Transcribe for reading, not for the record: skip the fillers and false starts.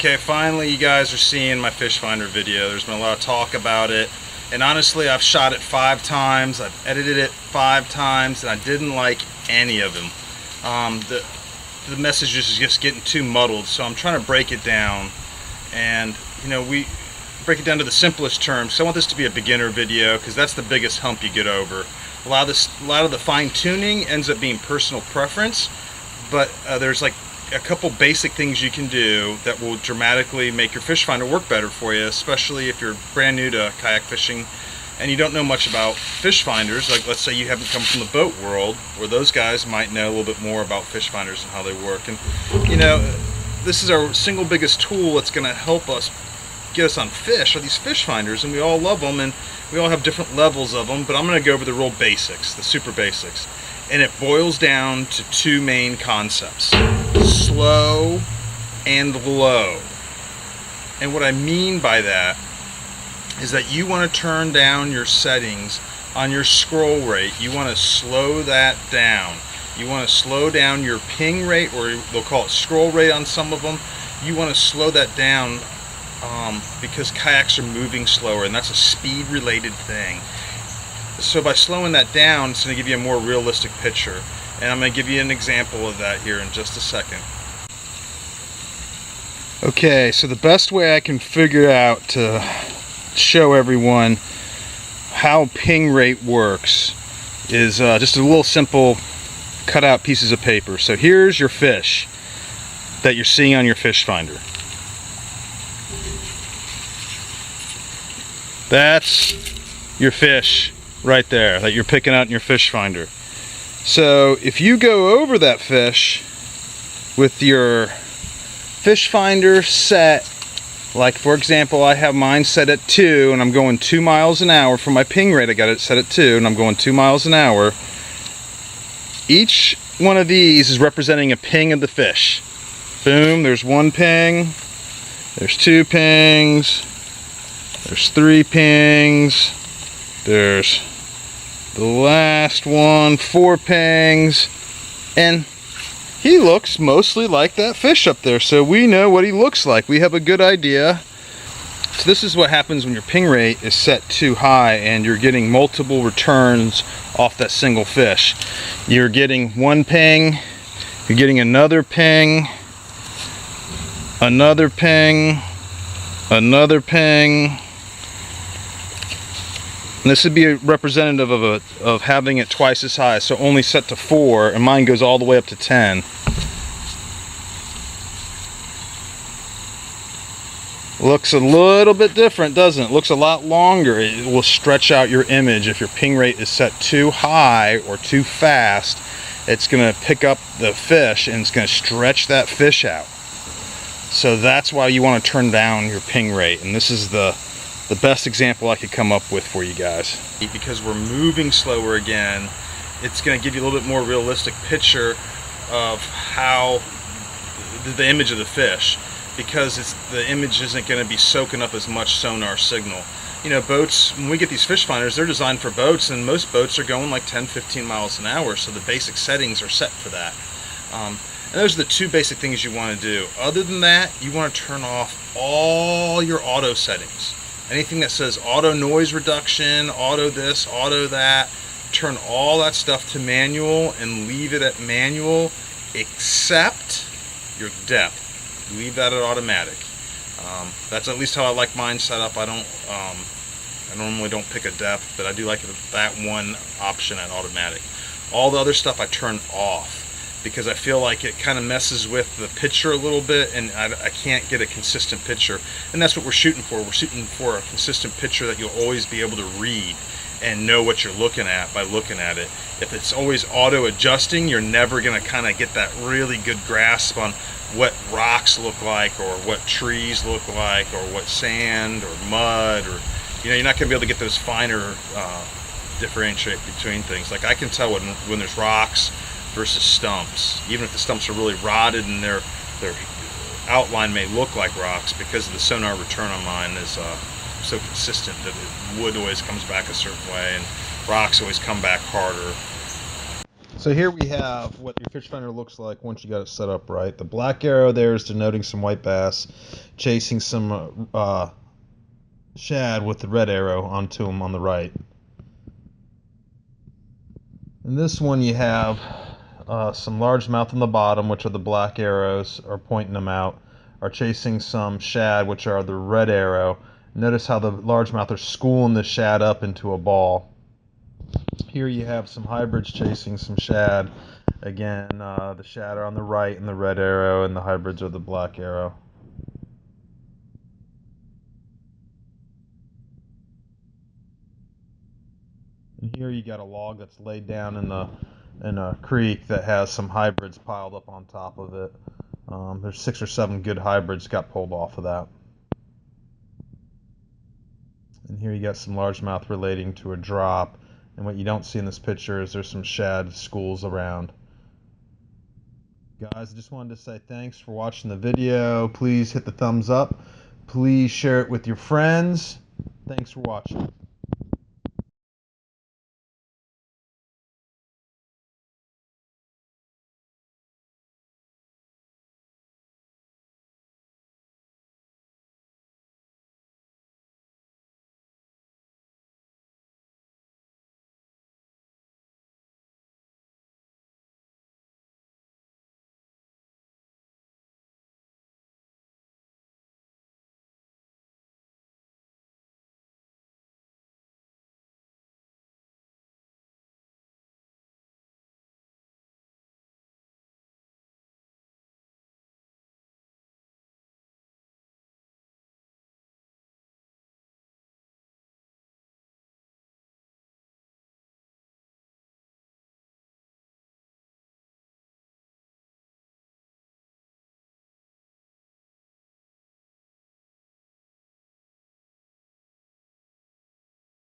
Okay, finally you guys are seeing my Fishfinder video. There's been a lot of talk about it, and honestly I've shot it 5 times, I've edited it 5 times, and I didn't like any of them. The message is just getting too muddled, so I'm trying to break it down, and we break it down to the simplest terms. So I want this to be a beginner video because that's the biggest hump you get over. A lot of the fine-tuning ends up being personal preference, but there's like a couple basic things you can do that will dramatically make your fish finder work better for you, especially if you're brand new to kayak fishing and you don't know much about fish finders. Like, let's say you haven't come from the boat world, where those guys might know a little bit more about fish finders and how they work. And this is our single biggest tool that's going to help us get us on fish, are these fish finders, and we all love them, and we all have different levels of them, but I'm going to go over the real basics, the super basics. And it boils down to 2 main concepts: slow and low. And what I mean by that is that you want to turn down your settings on your scroll rate. You want to slow that down. You want to slow down your ping rate, or they'll call it scroll rate on some of them. You want to slow that down because kayaks are moving slower, and that's a speed related thing. So by slowing that down, it's going to give you a more realistic picture, and I'm going to give you an example of that here in just a second. Okay, so the best way I can figure out to show everyone how ping rate works is just a little simple cut out pieces of paper. So here's your fish that you're seeing on your fish finder. That's your fish right there that you're picking out in your fish finder. So if you go over that fish with your fish finder set, like for example I have mine set at 2 and I'm going 2 miles an hour for my ping rate. I got it set at 2 and I'm going 2 miles an hour. Each one of these is representing a ping of the fish. Boom, there's 1 ping, there's 2 pings, there's 3 pings, there's the last one, 4 pings, and he looks mostly like that fish up there, so we know what he looks like. We have a good idea. So this is what happens when your ping rate is set too high and you're getting multiple returns off that single fish. You're getting 1 ping, you're getting another ping, another ping, another ping. And this would be a representative of having it twice as high, so only set to 4, and mine goes all the way up to 10. Looks a little bit different, doesn't it? Looks a lot longer. It will stretch out your image. If your ping rate is set too high or too fast, it's going to pick up the fish and it's going to stretch that fish out. So that's why you want to turn down your ping rate, and this is the best example I could come up with for you guys. Because we're moving slower again, it's going to give you a little bit more realistic picture of how the image of the fish, because the image isn't going to be soaking up as much sonar signal. Boats, when we get these fish finders, they're designed for boats, and most boats are going like 10-15 miles an hour, so the basic settings are set for that. And those are the 2 basic things you want to do. Other than that, you want to turn off all your auto settings. Anything that says auto noise reduction, auto this, auto that, turn all that stuff to manual and leave it at manual, except your depth. Leave that at automatic. That's at least how I like mine set up. I normally don't pick a depth, but I do like that one option at automatic. All the other stuff I turn off, because I feel like it kind of messes with the picture a little bit, and I can't get a consistent picture. And that's what we're shooting for. We're shooting for a consistent picture that you'll always be able to read and know what you're looking at by looking at it. If it's always auto adjusting, you're never going to kind of get that really good grasp on what rocks look like, or what trees look like, or what sand or mud, or you're not going to be able to get those finer differentiate between things. Like I can tell when there's rocks versus stumps, even if the stumps are really rotted and their outline may look like rocks, because the sonar return on mine is so consistent that wood always comes back a certain way and rocks always come back harder. So here we have what your fish finder looks like once you got it set up right. The black arrow there is denoting some white bass chasing some shad with the red arrow onto them on the right. In this one you have some largemouth on the bottom, which are the black arrows, are pointing them out, are chasing some shad, which are the red arrow. Notice how the largemouth are schooling the shad up into a ball. Here you have some hybrids chasing some shad. Again, the shad are on the right and the red arrow, and the hybrids are the black arrow. And here you got a log that's laid down in a creek that has some hybrids piled up on top of it. There's 6 or 7 good hybrids got pulled off of that. And here you got some largemouth relating to a drop. And what you don't see in this picture is there's some shad schools around. Guys, I just wanted to say thanks for watching the video. Please hit the thumbs up. Please share it with your friends. Thanks for watching.